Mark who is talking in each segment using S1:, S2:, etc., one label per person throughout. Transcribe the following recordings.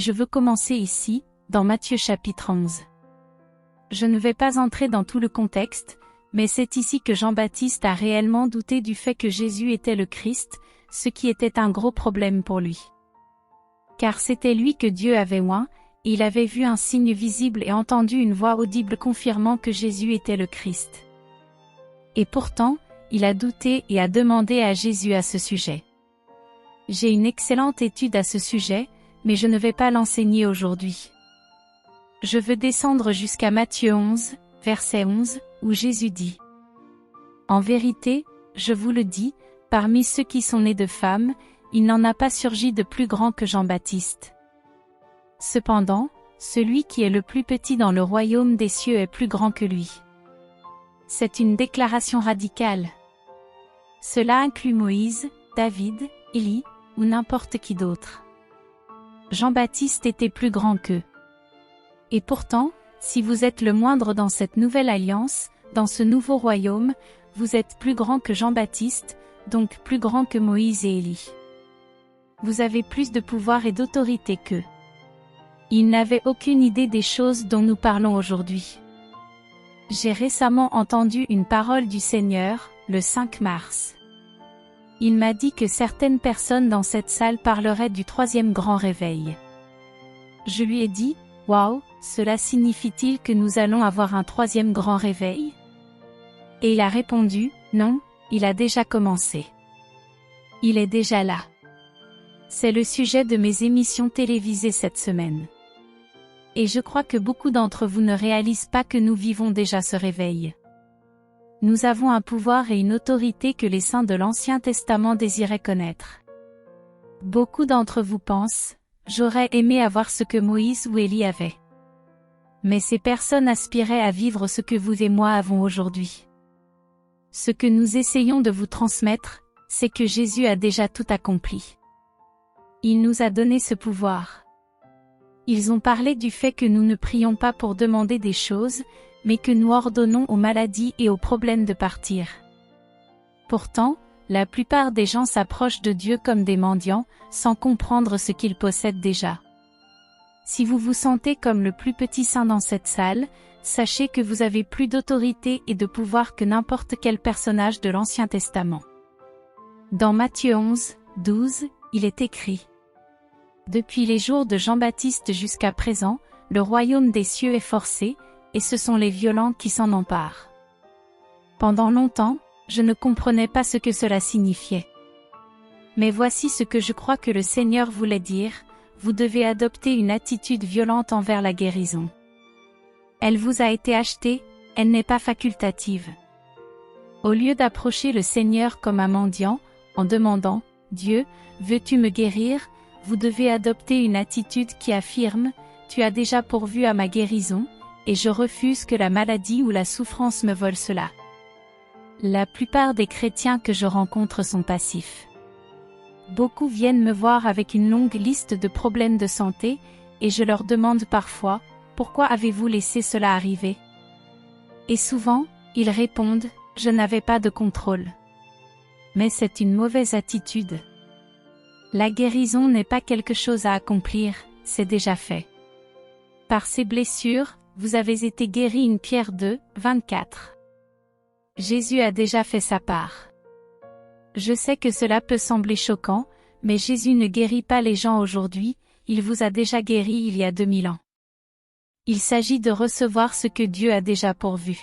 S1: Je veux commencer ici, dans Matthieu chapitre 11. Je ne vais pas entrer dans tout le contexte, mais c'est ici que Jean-Baptiste a réellement douté du fait que Jésus était le Christ, ce qui était un gros problème pour lui. Car c'était lui que Dieu avait oint, et il avait vu un signe visible et entendu une voix audible confirmant que Jésus était le Christ. Et pourtant, il a douté et a demandé à Jésus à ce sujet. J'ai une excellente étude à ce sujet, mais je ne vais pas l'enseigner aujourd'hui. Je veux descendre jusqu'à Matthieu 11, verset 11, où Jésus dit : « En vérité, je vous le dis, parmi ceux qui sont nés de femmes, il n'en a pas surgi de plus grand que Jean-Baptiste. Cependant, celui qui est le plus petit dans le royaume des cieux est plus grand que lui. » C'est une déclaration radicale. Cela inclut Moïse, David, Élie, ou n'importe qui d'autre. Jean-Baptiste était plus grand qu'eux. Et pourtant, si vous êtes le moindre dans cette nouvelle alliance, dans ce nouveau royaume, vous êtes plus grand que Jean-Baptiste, donc plus grand que Moïse et Élie. Vous avez plus de pouvoir et d'autorité qu'eux. Ils n'avaient aucune idée des choses dont nous parlons aujourd'hui. J'ai récemment entendu une parole du Seigneur, le 5 mars. Il m'a dit que certaines personnes dans cette salle parleraient du troisième grand réveil. Je lui ai dit, « Waouh, cela signifie-t-il que nous allons avoir un troisième grand réveil ?» Et il a répondu, « Non, il a déjà commencé. Il est déjà là. » C'est le sujet de mes émissions télévisées cette semaine. Et je crois que beaucoup d'entre vous ne réalisent pas que nous vivons déjà ce réveil. Nous avons un pouvoir et une autorité que les saints de l'Ancien Testament désiraient connaître. Beaucoup d'entre vous pensent, j'aurais aimé avoir ce que Moïse ou Élie avaient. Mais ces personnes aspiraient à vivre ce que vous et moi avons aujourd'hui. Ce que nous essayons de vous transmettre, c'est que Jésus a déjà tout accompli. Il nous a donné ce pouvoir. Ils ont parlé du fait que nous ne prions pas pour demander des choses, mais que nous ordonnons aux maladies et aux problèmes de partir. Pourtant, la plupart des gens s'approchent de Dieu comme des mendiants, sans comprendre ce qu'ils possèdent déjà. Si vous vous sentez comme le plus petit saint dans cette salle, sachez que vous avez plus d'autorité et de pouvoir que n'importe quel personnage de l'Ancien Testament. Dans Matthieu 11, 12, il est écrit : « Depuis les jours de Jean-Baptiste jusqu'à présent, le royaume des cieux est forcé, et ce sont les violents qui s'en emparent. » Pendant longtemps, je ne comprenais pas ce que cela signifiait. Mais voici ce que je crois que le Seigneur voulait dire : vous devez adopter une attitude violente envers la guérison. Elle vous a été achetée, elle n'est pas facultative. Au lieu d'approcher le Seigneur comme un mendiant, en demandant « Dieu, veux-tu me guérir ?», vous devez adopter une attitude qui affirme « Tu as déjà pourvu à ma guérison, et je refuse que la maladie ou la souffrance me vole cela. » La plupart des chrétiens que je rencontre sont passifs. Beaucoup viennent me voir avec une longue liste de problèmes de santé, et je leur demande parfois « Pourquoi avez-vous laissé cela arriver ?» Et souvent, ils répondent « Je n'avais pas de contrôle. » Mais c'est une mauvaise attitude. La guérison n'est pas quelque chose à accomplir, c'est déjà fait. Par ces blessures, vous avez été guéri. 1 Pierre 2, 24. Jésus a déjà fait sa part. Je sais que cela peut sembler choquant, mais Jésus ne guérit pas les gens aujourd'hui, il vous a déjà guéri il y a 2000 ans. Il s'agit de recevoir ce que Dieu a déjà pourvu.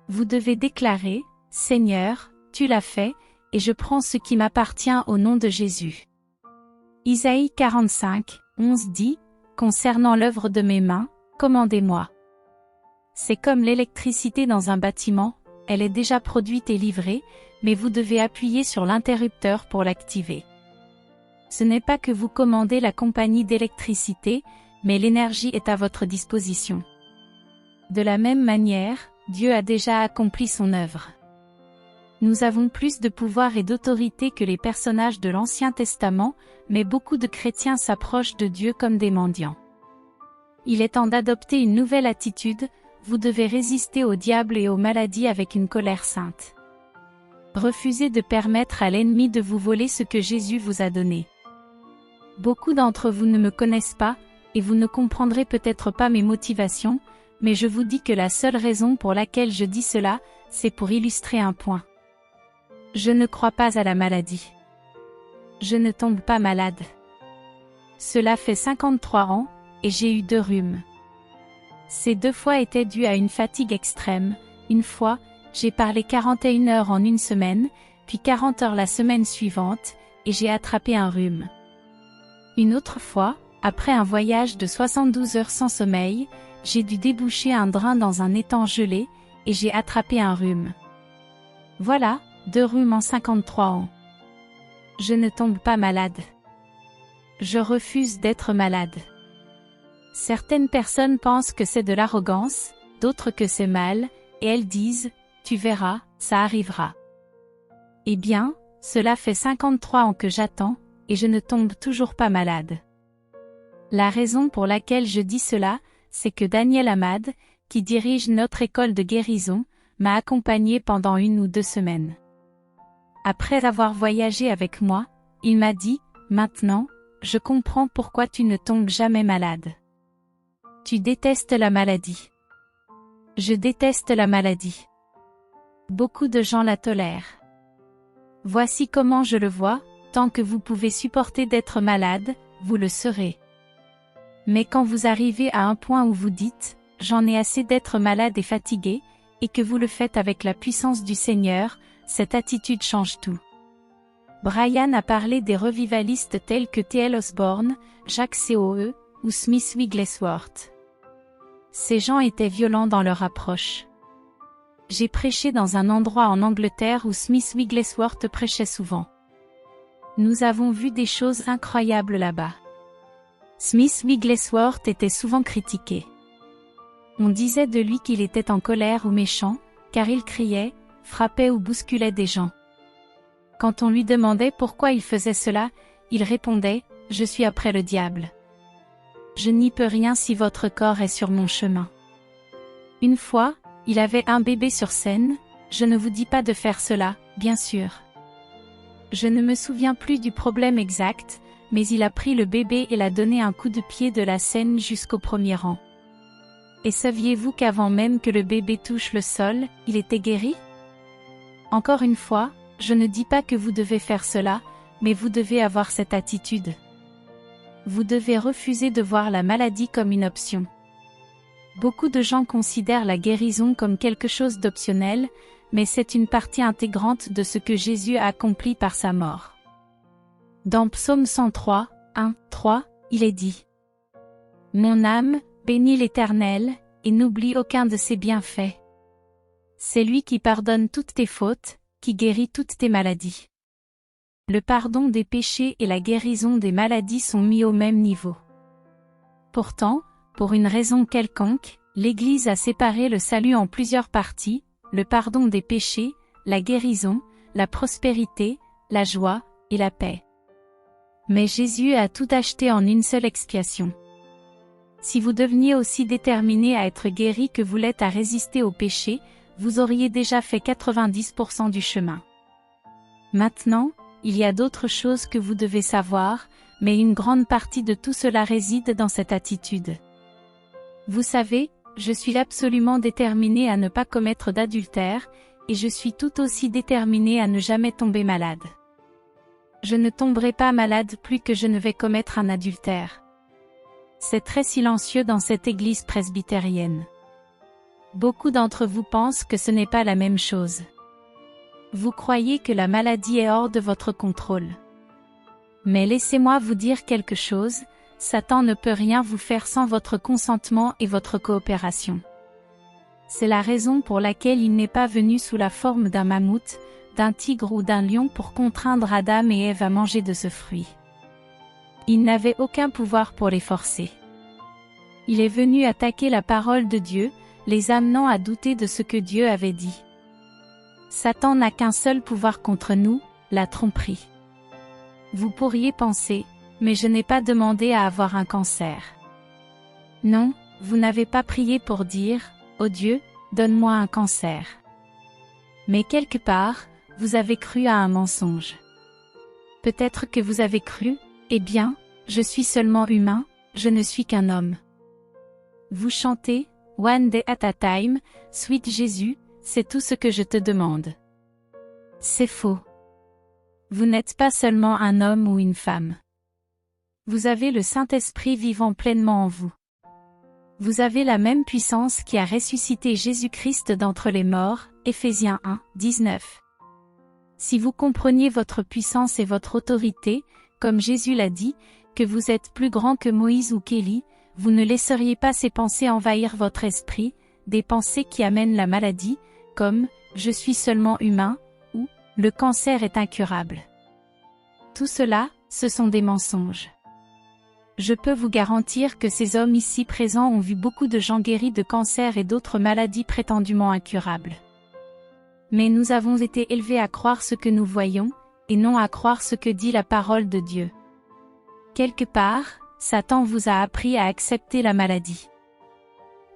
S1: Vous devez déclarer, « Seigneur, tu l'as fait, et je prends ce qui m'appartient au nom de Jésus. » Isaïe 45, 11 dit, « Concernant l'œuvre de mes mains, commandez-moi. » C'est comme l'électricité dans un bâtiment, elle est déjà produite et livrée, mais vous devez appuyer sur l'interrupteur pour l'activer. Ce n'est pas que vous commandez la compagnie d'électricité, mais l'énergie est à votre disposition. De la même manière, Dieu a déjà accompli son œuvre. Nous avons plus de pouvoir et d'autorité que les personnages de l'Ancien Testament, mais beaucoup de chrétiens s'approchent de Dieu comme des mendiants. Il est temps d'adopter une nouvelle attitude, vous devez résister au diable et aux maladies avec une colère sainte. Refusez de permettre à l'ennemi de vous voler ce que Jésus vous a donné. Beaucoup d'entre vous ne me connaissent pas, et vous ne comprendrez peut-être pas mes motivations, mais je vous dis que la seule raison pour laquelle je dis cela, c'est pour illustrer un point. Je ne crois pas à la maladie. Je ne tombe pas malade. Cela fait 53 ans, et j'ai eu 2 rhumes. Ces 2 fois étaient dues à une fatigue extrême. Une fois, j'ai parlé 41 heures en une semaine, puis 40 heures la semaine suivante, et j'ai attrapé un rhume. Une autre fois, après un voyage de 72 heures sans sommeil, j'ai dû déboucher un drain dans un étang gelé, et j'ai attrapé un rhume. Voilà, 2 rhumes en 53 ans. Je ne tombe pas malade. Je refuse d'être malade. Certaines personnes pensent que c'est de l'arrogance, d'autres que c'est mal, et elles disent, tu verras, ça arrivera. Eh bien, cela fait 53 ans que j'attends, et je ne tombe toujours pas malade. La raison pour laquelle je dis cela, c'est que Daniel Hamad, qui dirige notre école de guérison, m'a accompagné pendant 1 ou 2 semaines. Après avoir voyagé avec moi, il m'a dit, maintenant, je comprends pourquoi tu ne tombes jamais malade. Tu détestes la maladie. Je déteste la maladie. Beaucoup de gens la tolèrent. Voici comment je le vois, tant que vous pouvez supporter d'être malade, vous le serez. Mais quand vous arrivez à un point où vous dites, j'en ai assez d'être malade et fatigué, et que vous le faites avec la puissance du Seigneur, cette attitude change tout. Brian a parlé des revivalistes tels que T.L. Osborne, Jack Coe, ou Smith Wigglesworth. Ces gens étaient violents dans leur approche. J'ai prêché dans un endroit en Angleterre où Smith Wigglesworth prêchait souvent. Nous avons vu des choses incroyables là-bas. Smith Wigglesworth était souvent critiqué. On disait de lui qu'il était en colère ou méchant, car il criait, frappait ou bousculait des gens. Quand on lui demandait pourquoi il faisait cela, il répondait, « Je suis après le diable. Je n'y peux rien si votre corps est sur mon chemin. » Une fois, il avait un bébé sur scène, je ne vous dis pas de faire cela, bien sûr. Je ne me souviens plus du problème exact, mais il a pris le bébé et l'a donné un coup de pied de la scène jusqu'au premier rang. Et saviez-vous qu'avant même que le bébé touche le sol, il était guéri? Encore une fois, je ne dis pas que vous devez faire cela, mais vous devez avoir cette attitude. Vous devez refuser de voir la maladie comme une option. Beaucoup de gens considèrent la guérison comme quelque chose d'optionnel, mais c'est une partie intégrante de ce que Jésus a accompli par sa mort. Dans Psaume 103, 1, 3, il est dit « Mon âme, bénis l'Éternel, et n'oublie aucun de ses bienfaits. C'est lui qui pardonne toutes tes fautes, qui guérit toutes tes maladies. » Le pardon des péchés et la guérison des maladies sont mis au même niveau. Pourtant, pour une raison quelconque, l'Église a séparé le salut en plusieurs parties, le pardon des péchés, la guérison, la prospérité, la joie, et la paix. Mais Jésus a tout acheté en une seule expiation. Si vous deveniez aussi déterminé à être guéri que vous l'êtes à résister au péché, vous auriez déjà fait 90% du chemin. Maintenant, il y a d'autres choses que vous devez savoir, mais une grande partie de tout cela réside dans cette attitude. Vous savez, je suis absolument déterminé à ne pas commettre d'adultère, et je suis tout aussi déterminé à ne jamais tomber malade. Je ne tomberai pas malade plus que je ne vais commettre un adultère. C'est très silencieux dans cette église presbytérienne. Beaucoup d'entre vous pensent que ce n'est pas la même chose. Vous croyez que la maladie est hors de votre contrôle. Mais laissez-moi vous dire quelque chose, Satan ne peut rien vous faire sans votre consentement et votre coopération. C'est la raison pour laquelle il n'est pas venu sous la forme d'un mammouth, d'un tigre ou d'un lion pour contraindre Adam et Ève à manger de ce fruit. Il n'avait aucun pouvoir pour les forcer. Il est venu attaquer la parole de Dieu, les amenant à douter de ce que Dieu avait dit. Satan n'a qu'un seul pouvoir contre nous, la tromperie. Vous pourriez penser, mais je n'ai pas demandé à avoir un cancer. Non, vous n'avez pas prié pour dire, oh Dieu, donne-moi un cancer. Mais quelque part, vous avez cru à un mensonge. Peut-être que vous avez cru, eh bien, je suis seulement humain, je ne suis qu'un homme. Vous chantez, One day at a time, sweet Jésus, c'est tout ce que je te demande. C'est faux. Vous n'êtes pas seulement un homme ou une femme. Vous avez le Saint-Esprit vivant pleinement en vous. Vous avez la même puissance qui a ressuscité Jésus-Christ d'entre les morts, Éphésiens 1, 19. Si vous compreniez votre puissance et votre autorité, comme Jésus l'a dit, que vous êtes plus grand que Moïse ou qu'Élie, vous ne laisseriez pas ces pensées envahir votre esprit, des pensées qui amènent la maladie, comme « je suis seulement humain » ou « le cancer est incurable ». Tout cela, ce sont des mensonges. Je peux vous garantir que ces hommes ici présents ont vu beaucoup de gens guéris de cancer et d'autres maladies prétendument incurables. Mais nous avons été élevés à croire ce que nous voyons, et non à croire ce que dit la parole de Dieu. Quelque part, Satan vous a appris à accepter la maladie.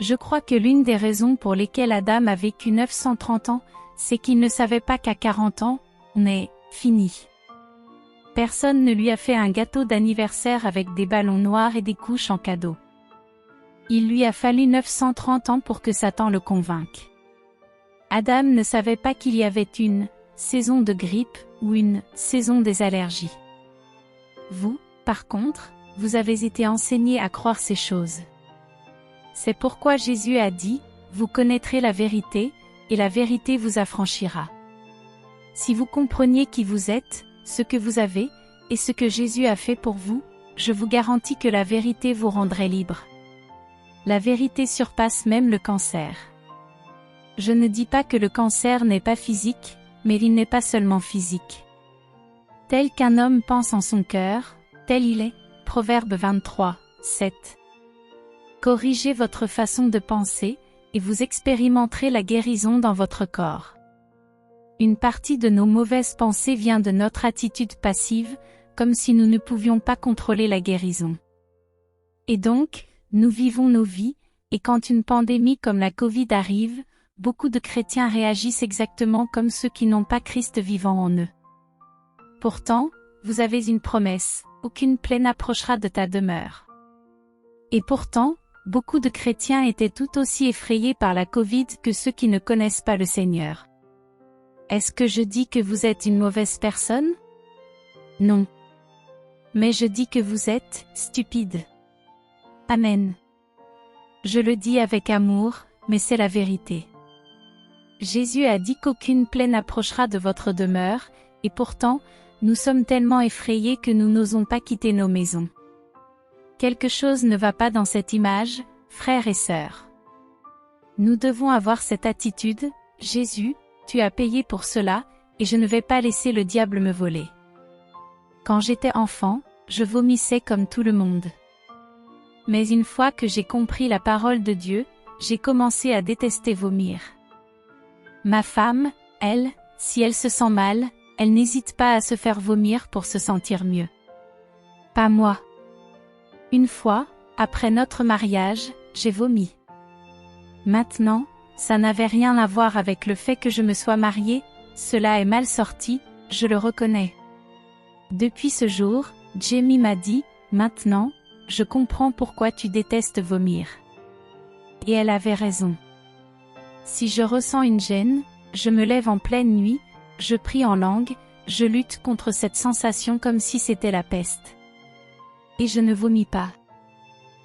S1: Je crois que l'une des raisons pour lesquelles Adam a vécu 930 ans, c'est qu'il ne savait pas qu'à 40 ans, on est fini. Personne ne lui a fait un gâteau d'anniversaire avec des ballons noirs et des couches en cadeau. Il lui a fallu 930 ans pour que Satan le convainque. Adam ne savait pas qu'il y avait une saison de grippe ou une saison des allergies. Vous, par contre, vous avez été enseigné à croire ces choses. C'est pourquoi Jésus a dit, « Vous connaîtrez la vérité, et la vérité vous affranchira. » Si vous compreniez qui vous êtes, ce que vous avez, et ce que Jésus a fait pour vous, je vous garantis que la vérité vous rendrait libre. La vérité surpasse même le cancer. Je ne dis pas que le cancer n'est pas physique, mais il n'est pas seulement physique. Tel qu'un homme pense en son cœur, tel il est. Proverbe 23, 7. Corrigez votre façon de penser, et vous expérimenterez la guérison dans votre corps. Une partie de nos mauvaises pensées vient de notre attitude passive, comme si nous ne pouvions pas contrôler la guérison. Et donc, nous vivons nos vies, et quand une pandémie comme la Covid arrive, beaucoup de chrétiens réagissent exactement comme ceux qui n'ont pas Christ vivant en eux. Pourtant, vous avez une promesse. Aucune plaie n'approchera de ta demeure. Et pourtant, beaucoup de chrétiens étaient tout aussi effrayés par la Covid que ceux qui ne connaissent pas le Seigneur. Est-ce que je dis que vous êtes une mauvaise personne? Non. Mais je dis que vous êtes stupide. Amen. Je le dis avec amour, mais c'est la vérité. Jésus a dit qu'aucune plaie n'approchera de votre demeure, et pourtant, nous sommes tellement effrayés que nous n'osons pas quitter nos maisons. Quelque chose ne va pas dans cette image, frères et sœurs. Nous devons avoir cette attitude, Jésus, tu as payé pour cela, et je ne vais pas laisser le diable me voler. Quand j'étais enfant, je vomissais comme tout le monde. Mais une fois que j'ai compris la parole de Dieu, j'ai commencé à détester vomir. Ma femme, elle, si elle se sent mal, elle n'hésite pas à se faire vomir pour se sentir mieux. Pas moi. Une fois, après notre mariage, j'ai vomi. Maintenant, ça n'avait rien à voir avec le fait que je me sois mariée, cela est mal sorti, je le reconnais. Depuis ce jour, Jamie m'a dit, maintenant, je comprends pourquoi tu détestes vomir. Et elle avait raison. Si je ressens une gêne, je me lève en pleine nuit, je prie en langue, je lutte contre cette sensation comme si c'était la peste. Et je ne vomis pas.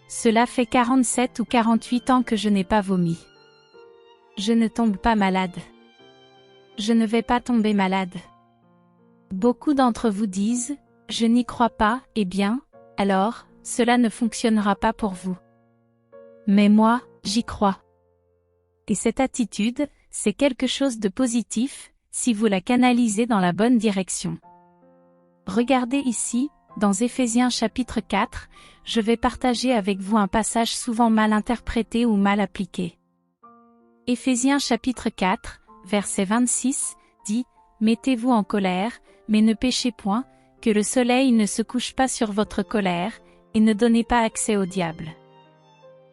S1: Cela fait 47 ou 48 ans que je n'ai pas vomi. Je ne tombe pas malade. Je ne vais pas tomber malade. Beaucoup d'entre vous disent, je n'y crois pas, eh bien, alors, cela ne fonctionnera pas pour vous. Mais moi, j'y crois. Et cette attitude, c'est quelque chose de positif, si vous la canalisez dans la bonne direction. Regardez ici, dans Éphésiens chapitre 4, je vais partager avec vous un passage souvent mal interprété ou mal appliqué. Éphésiens chapitre 4, verset 26, dit, « Mettez-vous en colère, mais ne péchez point, que le soleil ne se couche pas sur votre colère, et ne donnez pas accès au diable. »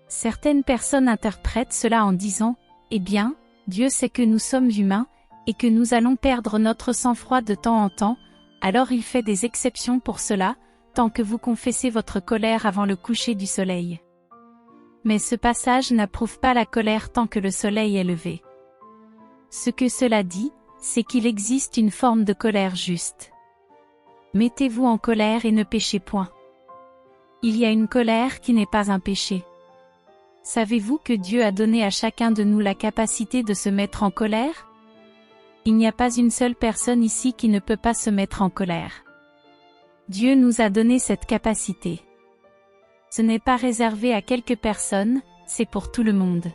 S1: Certaines personnes interprètent cela en disant, « Eh bien, Dieu sait que nous sommes humains, et que nous allons perdre notre sang-froid de temps en temps, alors il fait des exceptions pour cela, tant que vous confessez votre colère avant le coucher du soleil. Mais ce passage n'approuve pas la colère tant que le soleil est levé. Ce que cela dit, c'est qu'il existe une forme de colère juste. Mettez-vous en colère et ne péchez point. Il y a une colère qui n'est pas un péché. Savez-vous que Dieu a donné à chacun de nous la capacité de se mettre en colère? Il n'y a pas une seule personne ici qui ne peut pas se mettre en colère. Dieu nous a donné cette capacité. Ce n'est pas réservé à quelques personnes, c'est pour tout le monde.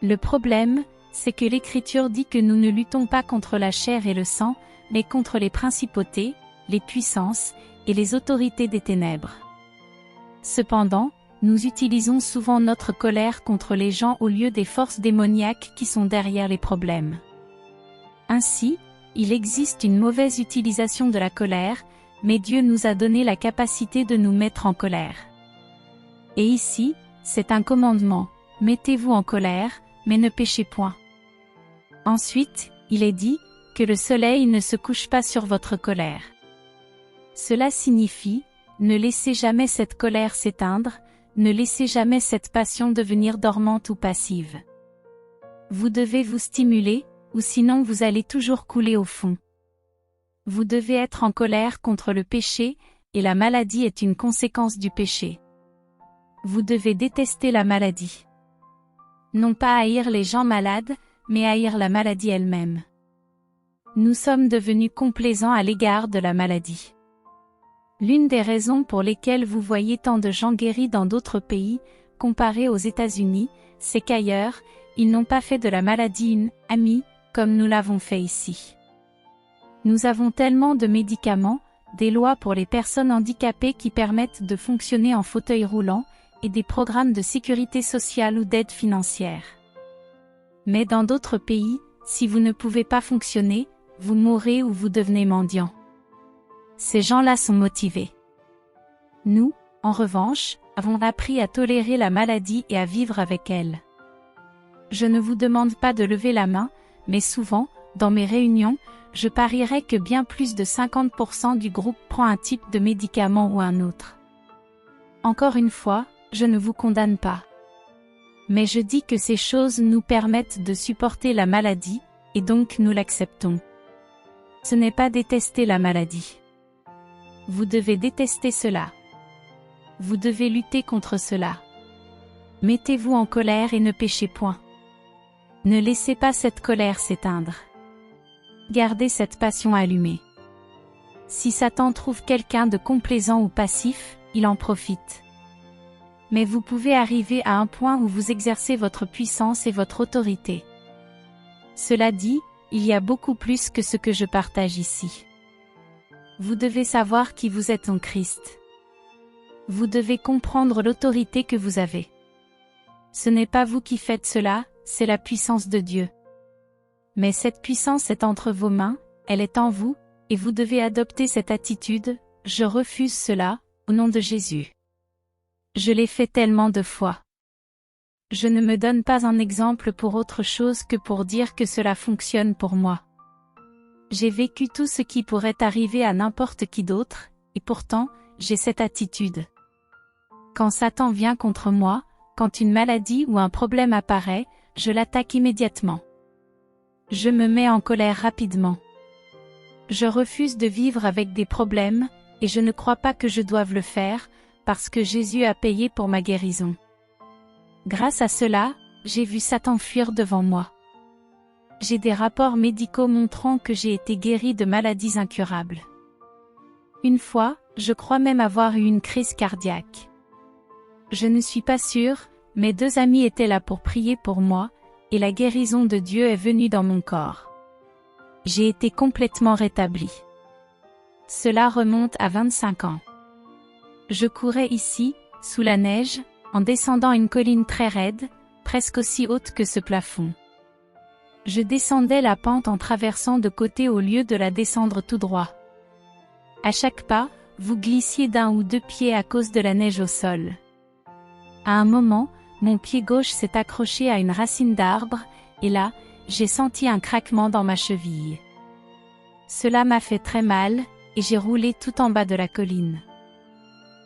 S1: Le problème, c'est que l'Écriture dit que nous ne luttons pas contre la chair et le sang, mais contre les principautés, les puissances, et les autorités des ténèbres. Cependant, nous utilisons souvent notre colère contre les gens au lieu des forces démoniaques qui sont derrière les problèmes. Ainsi, il existe une mauvaise utilisation de la colère, mais Dieu nous a donné la capacité de nous mettre en colère. Et ici, c'est un commandement, mettez-vous en colère, mais ne péchez point. Ensuite, il est dit, que le soleil ne se couche pas sur votre colère. Cela signifie, ne laissez jamais cette colère s'éteindre, ne laissez jamais cette passion devenir dormante ou passive. Vous devez vous stimuler, ou sinon vous allez toujours couler au fond. Vous devez être en colère contre le péché, et la maladie est une conséquence du péché. Vous devez détester la maladie. Non pas haïr les gens malades, mais haïr la maladie elle-même. Nous sommes devenus complaisants à l'égard de la maladie. L'une des raisons pour lesquelles vous voyez tant de gens guéris dans d'autres pays, comparés aux États-Unis, c'est qu'ailleurs, ils n'ont pas fait de la maladie une amie, comme nous l'avons fait ici. Nous avons tellement de médicaments, des lois pour les personnes handicapées qui permettent de fonctionner en fauteuil roulant, et des programmes de sécurité sociale ou d'aide financière. Mais dans d'autres pays, si vous ne pouvez pas fonctionner, vous mourrez ou vous devenez mendiant. Ces gens-là sont motivés. Nous, en revanche, avons appris à tolérer la maladie et à vivre avec elle. Je ne vous demande pas de lever la main, mais souvent, dans mes réunions, je parierais que bien plus de 50% du groupe prend un type de médicament ou un autre. Encore une fois, je ne vous condamne pas. Mais je dis que ces choses nous permettent de supporter la maladie, et donc nous l'acceptons. Ce n'est pas détester la maladie. Vous devez détester cela. Vous devez lutter contre cela. Mettez-vous en colère et ne péchez point. Ne laissez pas cette colère s'éteindre. Gardez cette passion allumée. Si Satan trouve quelqu'un de complaisant ou passif, il en profite. Mais vous pouvez arriver à un point où vous exercez votre puissance et votre autorité. Cela dit, il y a beaucoup plus que ce que je partage ici. Vous devez savoir qui vous êtes en Christ. Vous devez comprendre l'autorité que vous avez. Ce n'est pas vous qui faites cela, c'est la puissance de Dieu. Mais cette puissance est entre vos mains, elle est en vous, et vous devez adopter cette attitude, je refuse cela, au nom de Jésus. Je l'ai fait tellement de fois. Je ne me donne pas un exemple pour autre chose que pour dire que cela fonctionne pour moi. J'ai vécu tout ce qui pourrait arriver à n'importe qui d'autre, et pourtant, j'ai cette attitude. Quand Satan vient contre moi, quand une maladie ou un problème apparaît, je l'attaque immédiatement. Je me mets en colère rapidement. Je refuse de vivre avec des problèmes, et je ne crois pas que je doive le faire, parce que Jésus a payé pour ma guérison. Grâce à cela, j'ai vu Satan fuir devant moi. J'ai des rapports médicaux montrant que j'ai été guéri de maladies incurables. Une fois, je crois même avoir eu une crise cardiaque. Je ne suis pas sûre, mes 2 amis étaient là pour prier pour moi, et la guérison de Dieu est venue dans mon corps. J'ai été complètement rétabli. Cela remonte à 25 ans. Je courais ici, sous la neige, en descendant une colline très raide, presque aussi haute que ce plafond. Je descendais la pente en traversant de côté au lieu de la descendre tout droit. À chaque pas, vous glissiez d'1 ou 2 pieds à cause de la neige au sol. À un moment, mon pied gauche s'est accroché à une racine d'arbre, et là, j'ai senti un craquement dans ma cheville. Cela m'a fait très mal, et j'ai roulé tout en bas de la colline.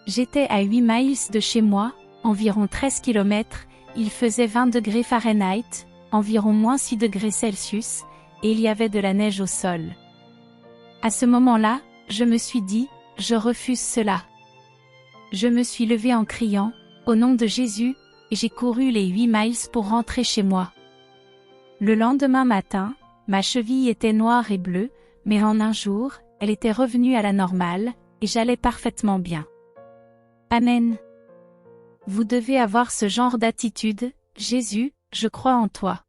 S1: J'étais à 8 miles de chez moi, environ 13 km, il faisait 20 degrés Fahrenheit, environ moins 6 degrés Celsius, et il y avait de la neige au sol. À ce moment-là, je me suis dit, je refuse cela. Je me suis levée en criant, au nom de Jésus, et j'ai couru les 8 miles pour rentrer chez moi. Le lendemain matin, ma cheville était noire et bleue, mais en un jour, elle était revenue à la normale, et j'allais parfaitement bien. Amen. Vous devez avoir ce genre d'attitude, Jésus, je crois en toi.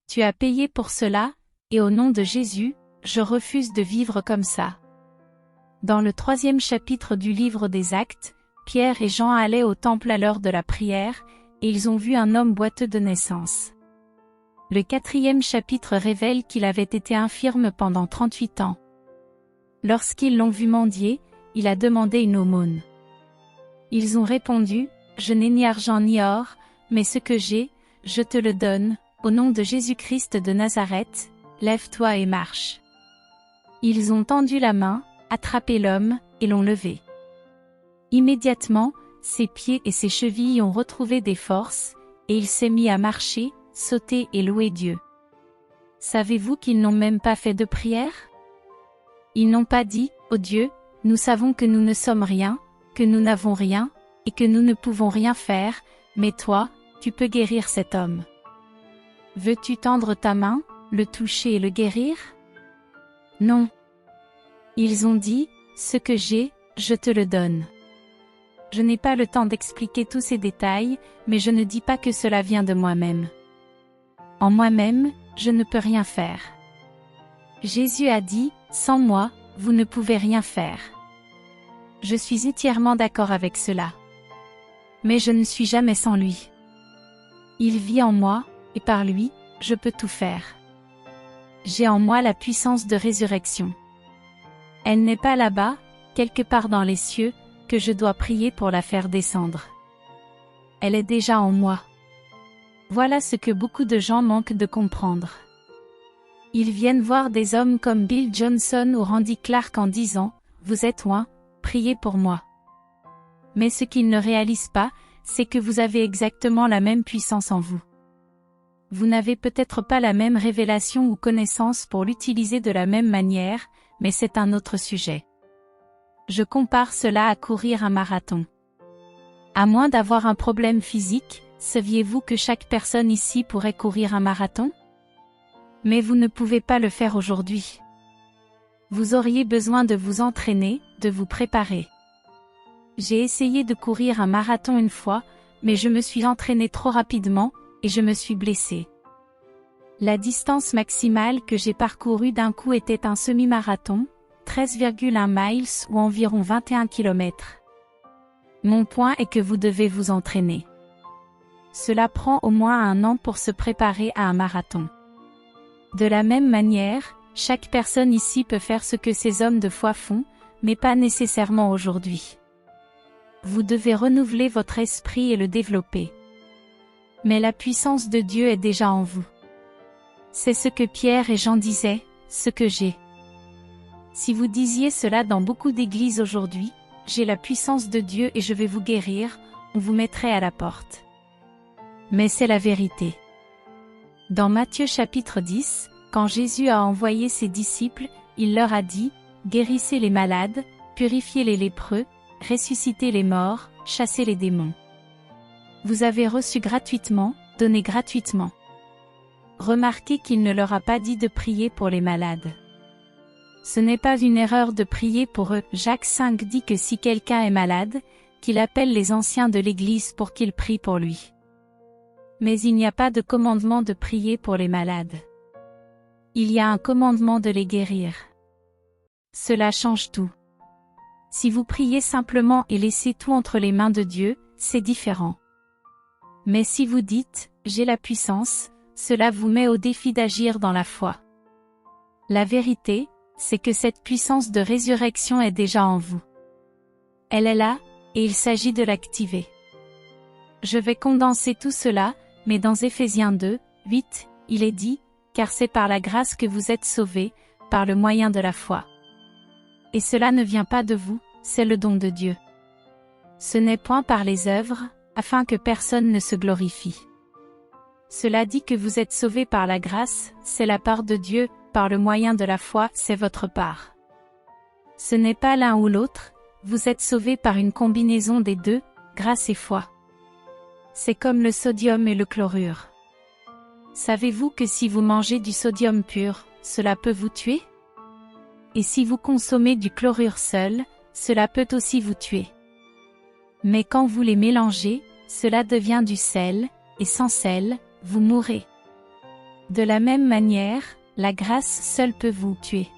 S1: Tu as payé pour cela, et au nom de Jésus, je refuse de vivre comme ça. Dans le 3e chapitre du livre des Actes, Pierre et Jean allaient au temple à l'heure de la prière, et ils ont vu un homme boiteux de naissance. Le 4e chapitre révèle qu'il avait été infirme pendant 38 ans. Lorsqu'ils l'ont vu mendier, il a demandé une aumône. Ils ont répondu, « Je n'ai ni argent ni or, mais ce que j'ai, je te le donne, au nom de Jésus-Christ de Nazareth, lève-toi et marche. » Ils ont tendu la main, attrapé l'homme, et l'ont levé. Immédiatement, ses pieds et ses chevilles ont retrouvé des forces, et il s'est mis à marcher, sauter et louer Dieu. Savez-vous qu'ils n'ont même pas fait de prière? Ils n'ont pas dit, « Ô Dieu, nous savons que nous ne sommes rien, que nous n'avons rien, et que nous ne pouvons rien faire, mais toi, tu peux guérir cet homme. Veux-tu tendre ta main, le toucher et le guérir? » Non. Ils ont dit, « Ce que j'ai, je te le donne. » Je n'ai pas le temps d'expliquer tous ces détails, mais je ne dis pas que cela vient de moi-même. En moi-même, je ne peux rien faire. Jésus a dit, « Sans moi, vous ne pouvez rien faire. » Je suis entièrement d'accord avec cela. Mais je ne suis jamais sans lui. Il vit en moi, et par lui, je peux tout faire. J'ai en moi la puissance de résurrection. Elle n'est pas là-bas, quelque part dans les cieux, que je dois prier pour la faire descendre. Elle est déjà en moi. Voilà ce que beaucoup de gens manquent de comprendre. Ils viennent voir des hommes comme Bill Johnson ou Randy Clark en disant, « Vous êtes loin, priez pour moi. » Mais ce qu'ils ne réalisent pas, c'est que vous avez exactement la même puissance en vous. Vous n'avez peut-être pas la même révélation ou connaissance pour l'utiliser de la même manière, mais c'est un autre sujet. Je compare cela à courir un marathon. À moins d'avoir un problème physique, saviez-vous que chaque personne ici pourrait courir un marathon? Mais vous ne pouvez pas le faire aujourd'hui. Vous auriez besoin de vous entraîner, de vous préparer. J'ai essayé de courir un marathon une fois, mais je me suis entraîné trop rapidement, et je me suis blessé. La distance maximale que j'ai parcourue d'un coup était un semi-marathon, 13,1 miles ou environ 21 km. Mon point est que vous devez vous entraîner. Cela prend au moins 1 an pour se préparer à un marathon. De la même manière, chaque personne ici peut faire ce que ces hommes de foi font, mais pas nécessairement aujourd'hui. Vous devez renouveler votre esprit et le développer. Mais la puissance de Dieu est déjà en vous. C'est ce que Pierre et Jean disaient, ce que j'ai. Si vous disiez cela dans beaucoup d'églises aujourd'hui, j'ai la puissance de Dieu et je vais vous guérir, on vous mettrait à la porte. Mais c'est la vérité. Dans Matthieu chapitre 10, quand Jésus a envoyé ses disciples, il leur a dit, « Guérissez les malades, purifiez les lépreux, ressuscitez les morts, chassez les démons. » Vous avez reçu gratuitement, donnez gratuitement. Remarquez qu'il ne leur a pas dit de prier pour les malades. Ce n'est pas une erreur de prier pour eux. Jacques 5 dit que si quelqu'un est malade, qu'il appelle les anciens de l'Église pour qu'ils prient pour lui. Mais il n'y a pas de commandement de prier pour les malades. Il y a un commandement de les guérir. Cela change tout. Si vous priez simplement et laissez tout entre les mains de Dieu, c'est différent. Mais si vous dites « J'ai la puissance », cela vous met au défi d'agir dans la foi. La vérité, c'est que cette puissance de résurrection est déjà en vous. Elle est là, et il s'agit de l'activer. Je vais condenser tout cela, mais dans Éphésiens 2, 8, il est dit, « Car c'est par la grâce que vous êtes sauvés, par le moyen de la foi. Et cela ne vient pas de vous, c'est le don de Dieu. Ce n'est point par les œuvres, afin que personne ne se glorifie. Cela dit que vous êtes sauvés par la grâce, c'est la part de Dieu, par le moyen de la foi, c'est votre part. Ce n'est pas l'un ou l'autre, vous êtes sauvés par une combinaison des deux, grâce et foi. C'est comme le sodium et le chlorure. Savez-vous que si vous mangez du sodium pur, cela peut vous tuer? Et si vous consommez du chlorure seul, cela peut aussi vous tuer. Mais quand vous les mélangez, cela devient du sel, et sans sel, vous mourrez. De la même manière, la grâce seule peut vous tuer.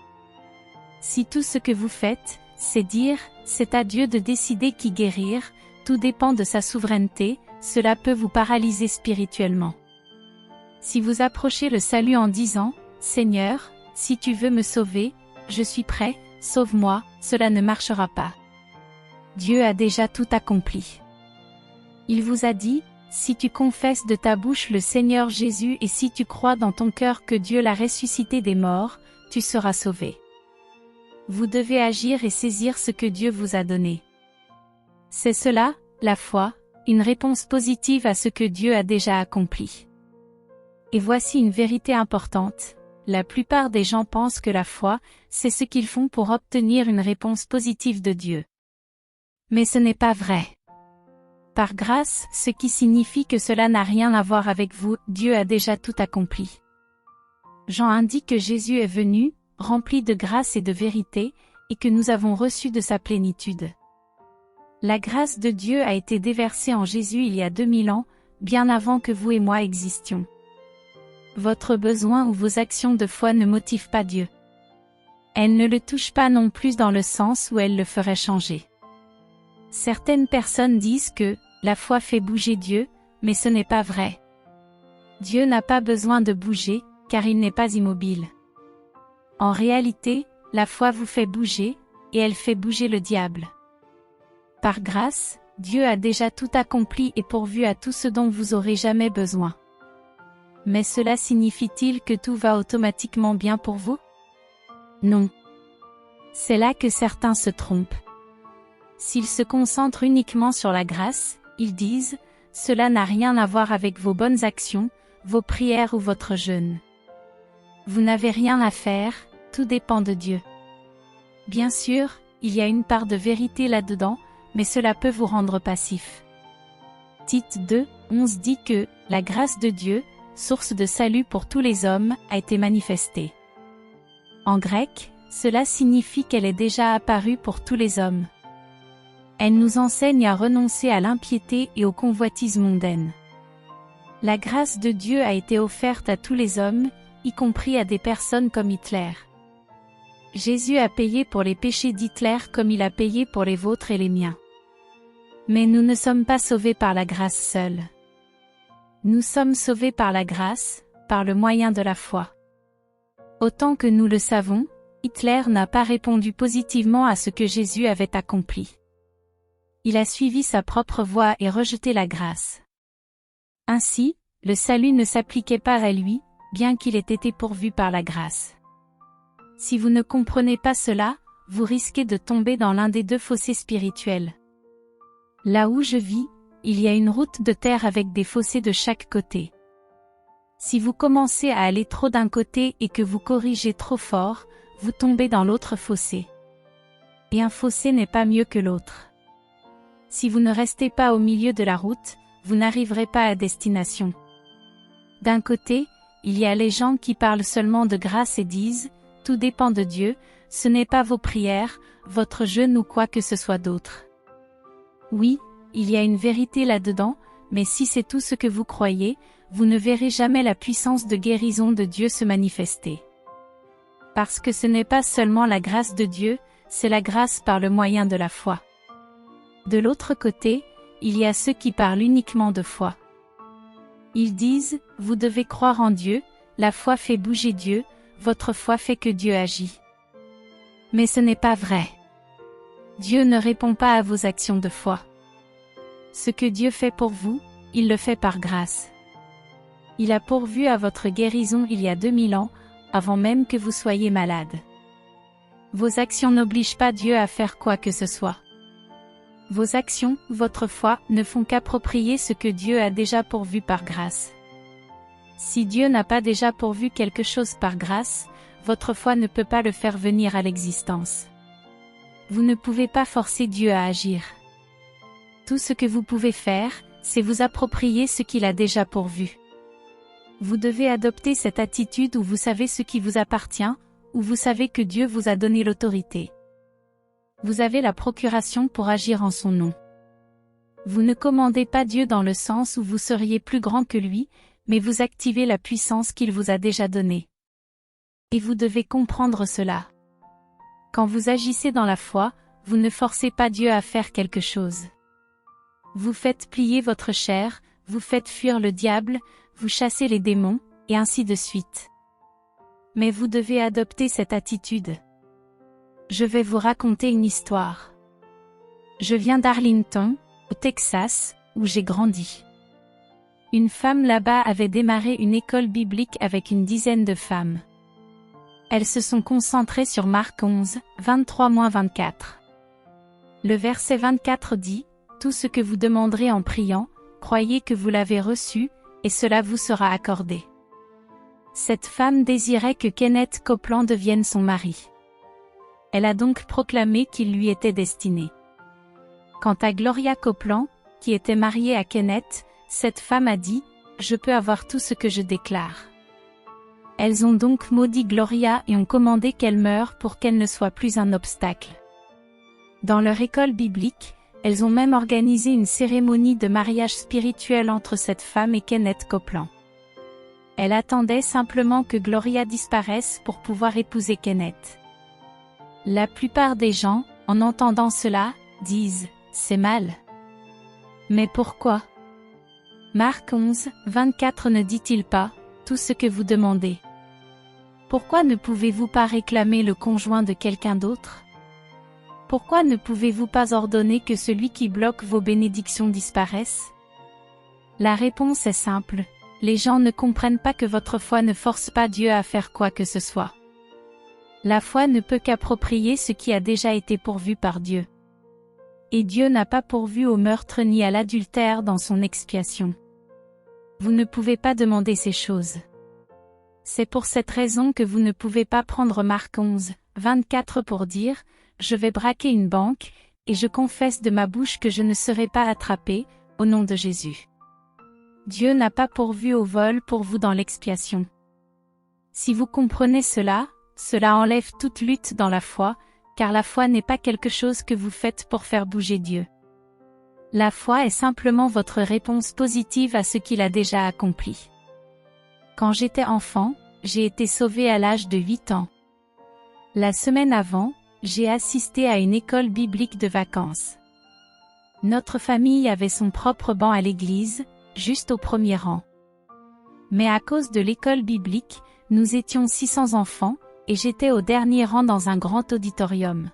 S1: Si tout ce que vous faites, c'est dire, c'est à Dieu de décider qui guérir, tout dépend de sa souveraineté, cela peut vous paralyser spirituellement. Si vous approchez le salut en disant, Seigneur, si tu veux me sauver, je suis prêt, sauve-moi, cela ne marchera pas. Dieu a déjà tout accompli. Il vous a dit, si tu confesses de ta bouche le Seigneur Jésus et si tu crois dans ton cœur que Dieu l'a ressuscité des morts, tu seras sauvé. Vous devez agir et saisir ce que Dieu vous a donné. C'est cela, la foi, une réponse positive à ce que Dieu a déjà accompli. Et voici une vérité importante, la plupart des gens pensent que la foi, c'est ce qu'ils font pour obtenir une réponse positive de Dieu. Mais ce n'est pas vrai. Par grâce, ce qui signifie que cela n'a rien à voir avec vous, Dieu a déjà tout accompli. Jean indique que Jésus est venu, rempli de grâce et de vérité, et que nous avons reçu de sa plénitude. La grâce de Dieu a été déversée en Jésus il y a 2000 ans, bien avant que vous et moi existions. Votre besoin ou vos actions de foi ne motivent pas Dieu. Elles ne le touchent pas non plus dans le sens où elles le feraient changer. Certaines personnes disent que la foi fait bouger Dieu, mais ce n'est pas vrai. Dieu n'a pas besoin de bouger, car il n'est pas immobile. En réalité, la foi vous fait bouger, et elle fait bouger le diable. Par grâce, Dieu a déjà tout accompli et pourvu à tout ce dont vous aurez jamais besoin. Mais cela signifie-t-il que tout va automatiquement bien pour vous? Non. C'est là que certains se trompent. S'ils se concentrent uniquement sur la grâce, ils disent, cela n'a rien à voir avec vos bonnes actions, vos prières ou votre jeûne. Vous n'avez rien à faire, tout dépend de Dieu. Bien sûr, il y a une part de vérité là-dedans, mais cela peut vous rendre passif. Tite 2, 11 dit que, la grâce de Dieu, source de salut pour tous les hommes, a été manifestée. En grec, cela signifie qu'elle est déjà apparue pour tous les hommes. Elle nous enseigne à renoncer à l'impiété et aux convoitises mondaines. La grâce de Dieu a été offerte à tous les hommes, y compris à des personnes comme Hitler. Jésus a payé pour les péchés d'Hitler comme il a payé pour les vôtres et les miens. Mais nous ne sommes pas sauvés par la grâce seule. Nous sommes sauvés par la grâce, par le moyen de la foi. Autant que nous le savons, Hitler n'a pas répondu positivement à ce que Jésus avait accompli. Il a suivi sa propre voie et rejeté la grâce. Ainsi, le salut ne s'appliquait pas à lui, bien qu'il ait été pourvu par la grâce. Si vous ne comprenez pas cela, vous risquez de tomber dans l'un des deux fossés spirituels. Là où je vis, il y a une route de terre avec des fossés de chaque côté. Si vous commencez à aller trop d'un côté et que vous corrigez trop fort, vous tombez dans l'autre fossé. Et un fossé n'est pas mieux que l'autre. Si vous ne restez pas au milieu de la route, vous n'arriverez pas à destination. D'un côté, il y a les gens qui parlent seulement de grâce et disent, tout dépend de Dieu, ce n'est pas vos prières, votre jeûne ou quoi que ce soit d'autre. Oui, il y a une vérité là-dedans, mais si c'est tout ce que vous croyez, vous ne verrez jamais la puissance de guérison de Dieu se manifester. Parce que ce n'est pas seulement la grâce de Dieu, c'est la grâce par le moyen de la foi. De l'autre côté, il y a ceux qui parlent uniquement de foi. Ils disent, vous devez croire en Dieu, la foi fait bouger Dieu, votre foi fait que Dieu agit. Mais ce n'est pas vrai. Dieu ne répond pas à vos actions de foi. Ce que Dieu fait pour vous, il le fait par grâce. Il a pourvu à votre guérison il y a 2000 ans, avant même que vous soyez malade. Vos actions n'obligent pas Dieu à faire quoi que ce soit. Vos actions, votre foi, ne font qu'approprier ce que Dieu a déjà pourvu par grâce. Si Dieu n'a pas déjà pourvu quelque chose par grâce, votre foi ne peut pas le faire venir à l'existence. Vous ne pouvez pas forcer Dieu à agir. Tout ce que vous pouvez faire, c'est vous approprier ce qu'il a déjà pourvu. Vous devez adopter cette attitude où vous savez ce qui vous appartient, où vous savez que Dieu vous a donné l'autorité. Vous avez la procuration pour agir en son nom. Vous ne commandez pas Dieu dans le sens où vous seriez plus grand que lui, mais vous activez la puissance qu'il vous a déjà donnée. Et vous devez comprendre cela. Quand vous agissez dans la foi, vous ne forcez pas Dieu à faire quelque chose. Vous faites plier votre chair, vous faites fuir le diable, vous chassez les démons, et ainsi de suite. Mais vous devez adopter cette attitude. Je vais vous raconter une histoire. Je viens d'Arlington, au Texas, où j'ai grandi. Une femme là-bas avait démarré une école biblique avec une dizaine de femmes. Elles se sont concentrées sur Marc 11, 23-24. Le verset 24 dit, « Tout ce que vous demanderez en priant, croyez que vous l'avez reçu, et cela vous sera accordé. » Cette femme désirait que Kenneth Copeland devienne son mari. Elle a donc proclamé qu'il lui était destiné. Quant à Gloria Copeland, qui était mariée à Kenneth, cette femme a dit, « Je peux avoir tout ce que je déclare. » Elles ont donc maudit Gloria et ont commandé qu'elle meure pour qu'elle ne soit plus un obstacle. Dans leur école biblique, elles ont même organisé une cérémonie de mariage spirituel entre cette femme et Kenneth Copeland. Elle attendait simplement que Gloria disparaisse pour pouvoir épouser Kenneth. La plupart des gens, en entendant cela, disent « C'est mal. » Mais pourquoi? Marc 11, 24 ne dit-il pas « Tout ce que vous demandez ». Pourquoi ne pouvez-vous pas réclamer le conjoint de quelqu'un d'autre? Pourquoi ne pouvez-vous pas ordonner que celui qui bloque vos bénédictions disparaisse? La réponse est simple. Les gens ne comprennent pas que votre foi ne force pas Dieu à faire quoi que ce soit. La foi ne peut qu'approprier ce qui a déjà été pourvu par Dieu. Et Dieu n'a pas pourvu au meurtre ni à l'adultère dans son expiation. Vous ne pouvez pas demander ces choses. C'est pour cette raison que vous ne pouvez pas prendre Marc 11, 24 pour dire « Je vais braquer une banque, et je confesse de ma bouche que je ne serai pas attrapé, au nom de Jésus. » Dieu n'a pas pourvu au vol pour vous dans l'expiation. Si vous comprenez cela, cela enlève toute lutte dans la foi, car la foi n'est pas quelque chose que vous faites pour faire bouger Dieu. La foi est simplement votre réponse positive à ce qu'il a déjà accompli. Quand j'étais enfant, j'ai été sauvé à l'âge de 8 ans. La semaine avant, j'ai assisté à une école biblique de vacances. Notre famille avait son propre banc à l'église, juste au premier rang. Mais à cause de l'école biblique, nous étions 600 enfants, et j'étais au dernier rang dans un grand auditorium.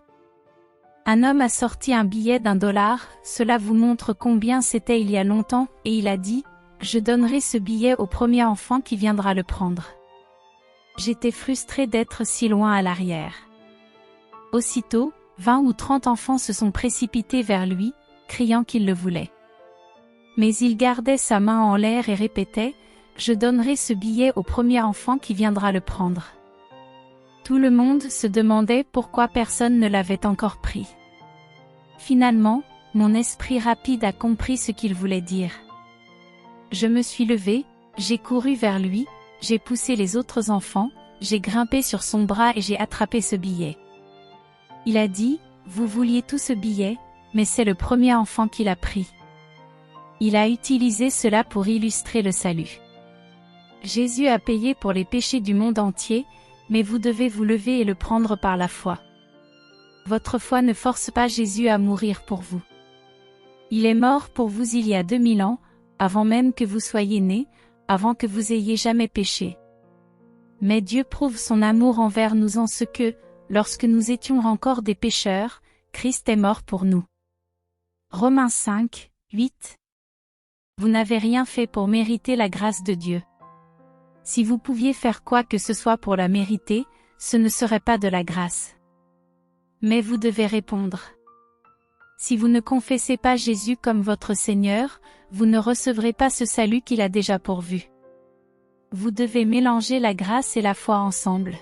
S1: Un homme a sorti un billet d'$1, cela vous montre combien c'était il y a longtemps, et il a dit « Je donnerai ce billet au premier enfant qui viendra le prendre. » J'étais frustré d'être si loin à l'arrière. Aussitôt, 20 ou 30 enfants se sont précipités vers lui, criant qu'ils le voulaient. Mais il gardait sa main en l'air et répétait « Je donnerai ce billet au premier enfant qui viendra le prendre. » Tout le monde se demandait pourquoi personne ne l'avait encore pris. Finalement, mon esprit rapide a compris ce qu'il voulait dire. Je me suis levé, j'ai couru vers lui, j'ai poussé les autres enfants, j'ai grimpé sur son bras et j'ai attrapé ce billet. Il a dit « Vous vouliez tout ce billet, mais c'est le premier enfant qui l'a pris. » Il a utilisé cela pour illustrer le salut. Jésus a payé pour les péchés du monde entier, mais vous devez vous lever et le prendre par la foi. Votre foi ne force pas Jésus à mourir pour vous. Il est mort pour vous il y a 2000 ans, avant même que vous soyez nés, avant que vous ayez jamais péché. Mais Dieu prouve son amour envers nous en ce que, lorsque nous étions encore des pécheurs, Christ est mort pour nous. Romains 5, 8. Vous n'avez rien fait pour mériter la grâce de Dieu. Si vous pouviez faire quoi que ce soit pour la mériter, ce ne serait pas de la grâce. Mais vous devez répondre. Si vous ne confessez pas Jésus comme votre Seigneur, vous ne recevrez pas ce salut qu'il a déjà pourvu. Vous devez mélanger la grâce et la foi ensemble.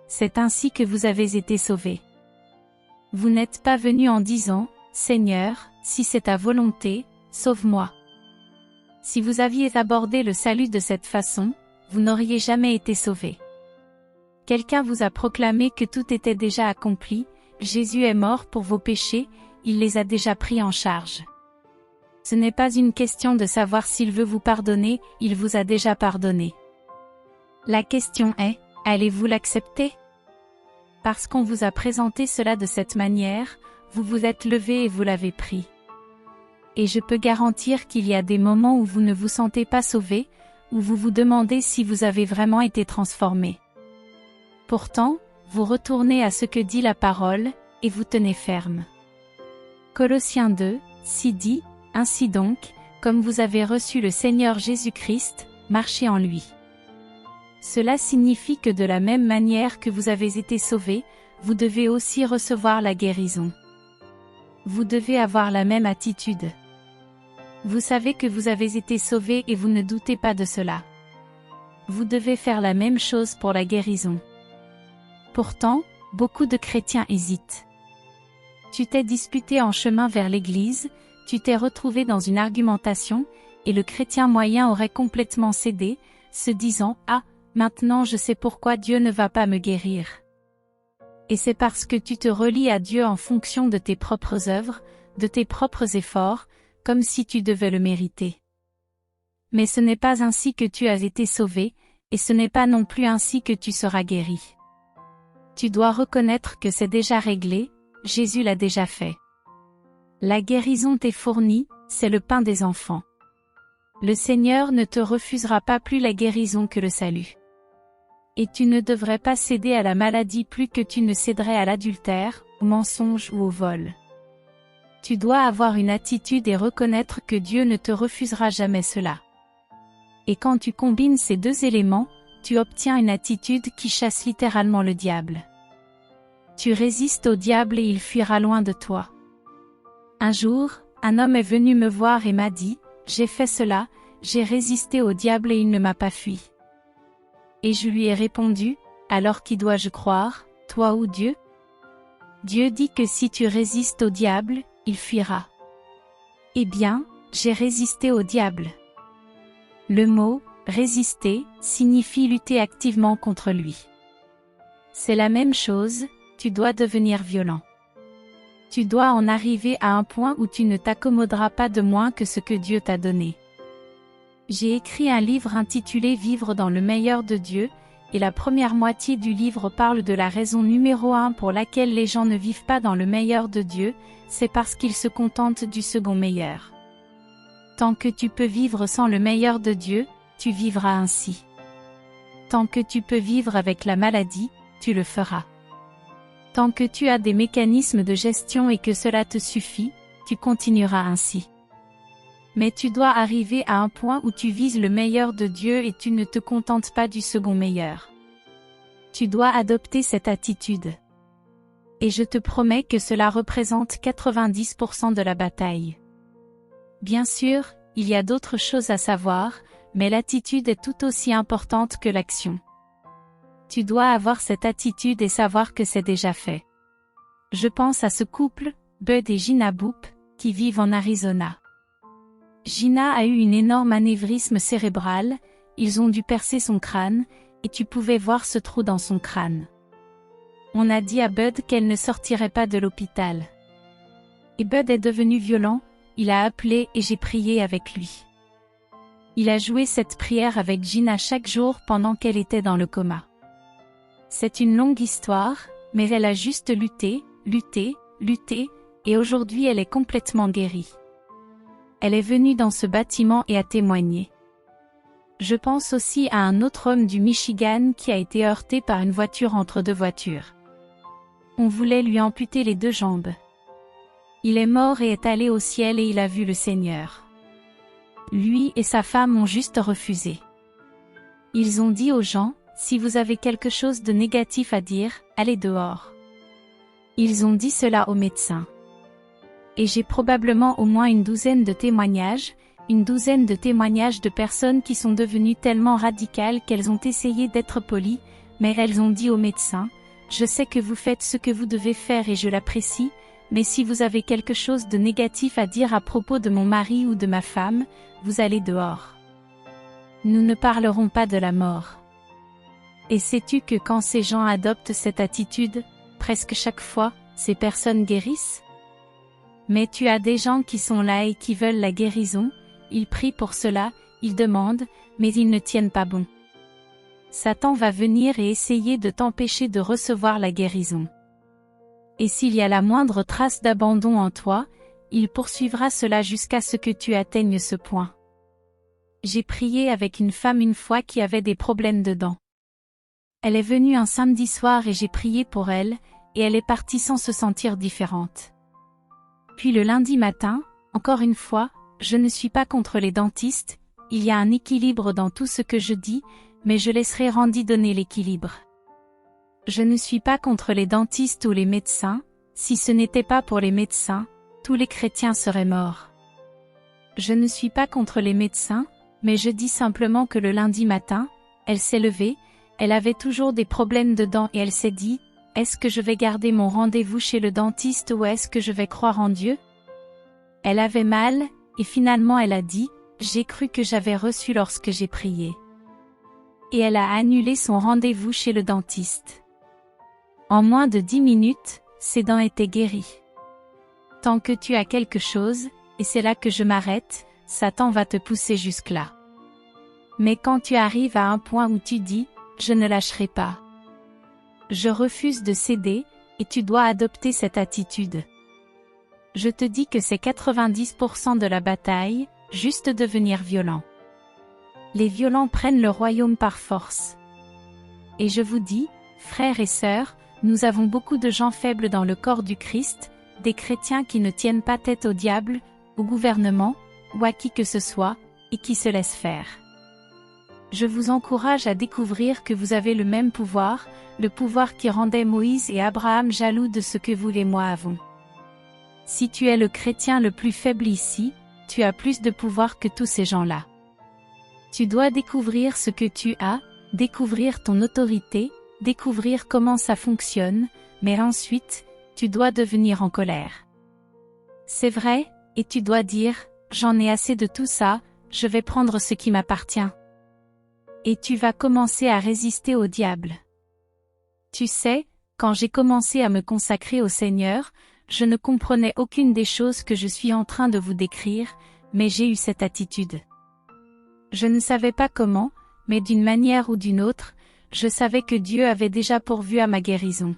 S1: C'est ainsi que vous avez été sauvés. Vous n'êtes pas venu en disant, « Seigneur, si c'est ta volonté, sauve-moi ». Si vous aviez abordé le salut de cette façon, vous n'auriez jamais été sauvés. Quelqu'un vous a proclamé que tout était déjà accompli, Jésus est mort pour vos péchés, il les a déjà pris en charge. Ce n'est pas une question de savoir s'il veut vous pardonner, il vous a déjà pardonné. La question est, allez-vous l'accepter? Parce qu'on vous a présenté cela de cette manière, vous vous êtes levé et vous l'avez pris. Et je peux garantir qu'il y a des moments où vous ne vous sentez pas sauvé, où vous vous demandez si vous avez vraiment été transformé. Pourtant, vous retournez à ce que dit la parole, et vous tenez ferme. Colossiens 2, 6 dit, « Ainsi donc, comme vous avez reçu le Seigneur Jésus-Christ, marchez en lui. » Cela signifie que de la même manière que vous avez été sauvés, vous devez aussi recevoir la guérison. Vous devez avoir la même attitude. Vous savez que vous avez été sauvés et vous ne doutez pas de cela. Vous devez faire la même chose pour la guérison. Pourtant, beaucoup de chrétiens hésitent. Tu t'es disputé en chemin vers l'église, tu t'es retrouvé dans une argumentation, et le chrétien moyen aurait complètement cédé, se disant « Ah, maintenant je sais pourquoi Dieu ne va pas me guérir. » Et c'est parce que tu te relis à Dieu en fonction de tes propres œuvres, de tes propres efforts, comme si tu devais le mériter. Mais ce n'est pas ainsi que tu as été sauvé, et ce n'est pas non plus ainsi que tu seras guéri. Tu dois reconnaître que c'est déjà réglé, Jésus l'a déjà fait. La guérison t'est fournie, c'est le pain des enfants. Le Seigneur ne te refusera pas plus la guérison que le salut. Et tu ne devrais pas céder à la maladie plus que tu ne céderais à l'adultère, au mensonge ou au vol. Tu dois avoir une attitude et reconnaître que Dieu ne te refusera jamais cela. Et quand tu combines ces deux éléments, tu obtiens une attitude qui chasse littéralement le diable. Tu résistes au diable et il fuira loin de toi. Un jour, un homme est venu me voir et m'a dit, « J'ai fait cela, j'ai résisté au diable et il ne m'a pas fui. » Et je lui ai répondu, « Alors qui dois-je croire, toi ou Dieu? Dieu dit que si tu résistes au diable, il fuira. » Eh bien, j'ai résisté au diable. Le mot « résister » signifie lutter activement contre lui. C'est la même chose, tu dois devenir violent. Tu dois en arriver à un point où tu ne t'accommoderas pas de moins que ce que Dieu t'a donné. J'ai écrit un livre intitulé « Vivre dans le meilleur de Dieu » et la première moitié du livre parle de la raison numéro 1 pour laquelle les gens ne vivent pas dans le meilleur de Dieu, c'est parce qu'ils se contentent du second meilleur. Tant que tu peux vivre sans le meilleur de Dieu, tu vivras ainsi. Tant que tu peux vivre avec la maladie, tu le feras. Tant que tu as des mécanismes de gestion et que cela te suffit, tu continueras ainsi. Mais tu dois arriver à un point où tu vises le meilleur de Dieu et tu ne te contentes pas du second meilleur. Tu dois adopter cette attitude. Et je te promets que cela représente 90% de la bataille. Bien sûr, il y a d'autres choses à savoir, mais l'attitude est tout aussi importante que l'action. Tu dois avoir cette attitude et savoir que c'est déjà fait. Je pense à ce couple, Bud et Gina Boop, qui vivent en Arizona. Gina a eu une énorme anévrisme cérébrale, ils ont dû percer son crâne, et tu pouvais voir ce trou dans son crâne. On a dit à Bud qu'elle ne sortirait pas de l'hôpital. Et Bud est devenu violent, il a appelé et j'ai prié avec lui. Il a joué cette prière avec Gina chaque jour pendant qu'elle était dans le coma. C'est une longue histoire, mais elle a juste lutté, et aujourd'hui elle est complètement guérie. Elle est venue dans ce bâtiment et a témoigné. Je pense aussi à un autre homme du Michigan qui a été heurté par une voiture entre deux voitures. On voulait lui amputer les deux jambes. Il est mort et est allé au ciel et il a vu le Seigneur. Lui et sa femme ont juste refusé. Ils ont dit aux gens, si vous avez quelque chose de négatif à dire, allez dehors. Ils ont dit cela aux médecins. Et j'ai probablement au moins une douzaine de témoignages de personnes qui sont devenues tellement radicales qu'elles ont essayé d'être polies, mais elles ont dit au médecin, « Je sais que vous faites ce que vous devez faire et je l'apprécie, mais si vous avez quelque chose de négatif à dire à propos de mon mari ou de ma femme, vous allez dehors. Nous ne parlerons pas de la mort. » Et sais-tu que quand ces gens adoptent cette attitude, presque chaque fois, ces personnes guérissent? Mais tu as des gens qui sont là et qui veulent la guérison, ils prient pour cela, ils demandent, mais ils ne tiennent pas bon. Satan va venir et essayer de t'empêcher de recevoir la guérison. Et s'il y a la moindre trace d'abandon en toi, il poursuivra cela jusqu'à ce que tu atteignes ce point. J'ai prié avec une femme une fois qui avait des problèmes de dents. Elle est venue un samedi soir et j'ai prié pour elle, et elle est partie sans se sentir différente. Puis le lundi matin, encore une fois, je ne suis pas contre les dentistes, il y a un équilibre dans tout ce que je dis, mais je laisserai Randy donner l'équilibre. Je ne suis pas contre les dentistes ou les médecins, si ce n'était pas pour les médecins, tous les chrétiens seraient morts. Je ne suis pas contre les médecins, mais je dis simplement que le lundi matin, elle s'est levée, elle avait toujours des problèmes de dents et elle s'est dit, est-ce que je vais garder mon rendez-vous chez le dentiste ou est-ce que je vais croire en Dieu? Elle avait mal, et finalement elle a dit, j'ai cru que j'avais reçu lorsque j'ai prié. Et elle a annulé son rendez-vous chez le dentiste. En moins de 10 minutes, ses dents étaient guéries. Tant que tu as quelque chose, et c'est là que je m'arrête, Satan va te pousser jusque-là. Mais quand tu arrives à un point où tu dis, je ne lâcherai pas. Je refuse de céder, et tu dois adopter cette attitude. Je te dis que c'est 90% de la bataille, juste devenir violent. Les violents prennent le royaume par force. Et je vous dis, frères et sœurs, nous avons beaucoup de gens faibles dans le corps du Christ, des chrétiens qui ne tiennent pas tête au diable, au gouvernement, ou à qui que ce soit, et qui se laissent faire. Je vous encourage à découvrir que vous avez le même pouvoir, le pouvoir qui rendait Moïse et Abraham jaloux de ce que vous et moi avons. Si tu es le chrétien le plus faible ici, tu as plus de pouvoir que tous ces gens-là. Tu dois découvrir ce que tu as, découvrir ton autorité, découvrir comment ça fonctionne, mais ensuite, tu dois devenir en colère. C'est vrai, et tu dois dire, j'en ai assez de tout ça, je vais prendre ce qui m'appartient. Et tu vas commencer à résister au diable. Tu sais, quand j'ai commencé à me consacrer au Seigneur, je ne comprenais aucune des choses que je suis en train de vous décrire, mais j'ai eu cette attitude. Je ne savais pas comment, mais d'une manière ou d'une autre, je savais que Dieu avait déjà pourvu à ma guérison.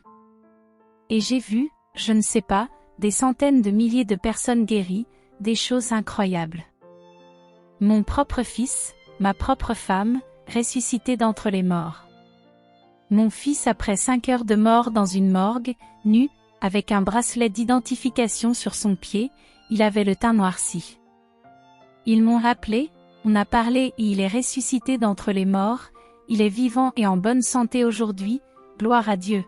S1: Et j'ai vu, je ne sais pas, des centaines de milliers de personnes guéries, des choses incroyables. Mon propre fils, ma propre femme, ressuscité d'entre les morts. Mon fils après 5 heures de mort dans une morgue, nu, avec un bracelet d'identification sur son pied, il avait le teint noirci. Ils m'ont rappelé, on a parlé et il est ressuscité d'entre les morts, il est vivant et en bonne santé aujourd'hui, gloire à Dieu.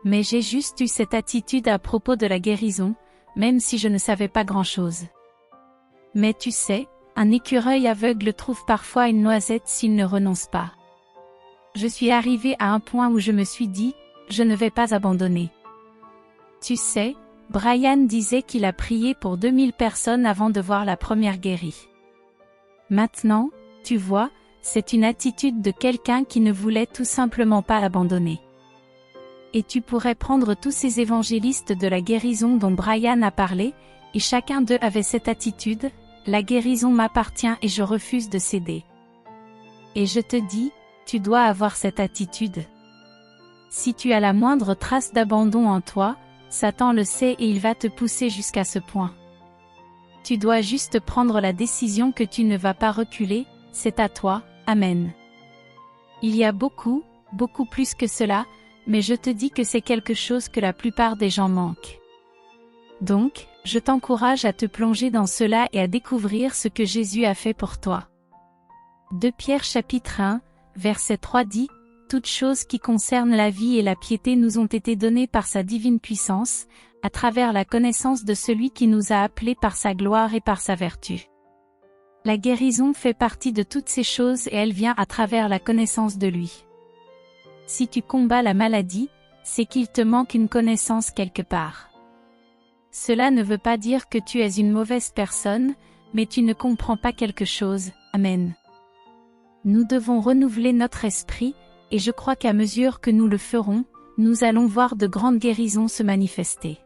S1: Mais j'ai juste eu cette attitude à propos de la guérison, même si je ne savais pas grand-chose. Mais tu sais, un écureuil aveugle trouve parfois une noisette s'il ne renonce pas. Je suis arrivée à un point où je me suis dit, je ne vais pas abandonner. Tu sais, Brian disait qu'il a prié pour 2000 personnes avant de voir la première guérie. Maintenant, tu vois, c'est une attitude de quelqu'un qui ne voulait tout simplement pas abandonner. Et tu pourrais prendre tous ces évangélistes de la guérison dont Brian a parlé, et chacun d'eux avait cette attitude, la guérison m'appartient et je refuse de céder. Et je te dis, tu dois avoir cette attitude. Si tu as la moindre trace d'abandon en toi, Satan le sait et il va te pousser jusqu'à ce point. Tu dois juste prendre la décision que tu ne vas pas reculer, c'est à toi, Amen. Il y a beaucoup plus que cela, mais je te dis que c'est quelque chose que la plupart des gens manquent. Donc, je t'encourage à te plonger dans cela et à découvrir ce que Jésus a fait pour toi. 2 Pierre chapitre 1, verset 3 dit, « Toutes choses qui concernent la vie et la piété nous ont été données par sa divine puissance, à travers la connaissance de celui qui nous a appelés par sa gloire et par sa vertu. La guérison fait partie de toutes ces choses et elle vient à travers la connaissance de lui. Si tu combats la maladie, c'est qu'il te manque une connaissance quelque part. Cela ne veut pas dire que tu es une mauvaise personne, mais tu ne comprends pas quelque chose. Amen. Nous devons renouveler notre esprit, et je crois qu'à mesure que nous le ferons, nous allons voir de grandes guérisons se manifester.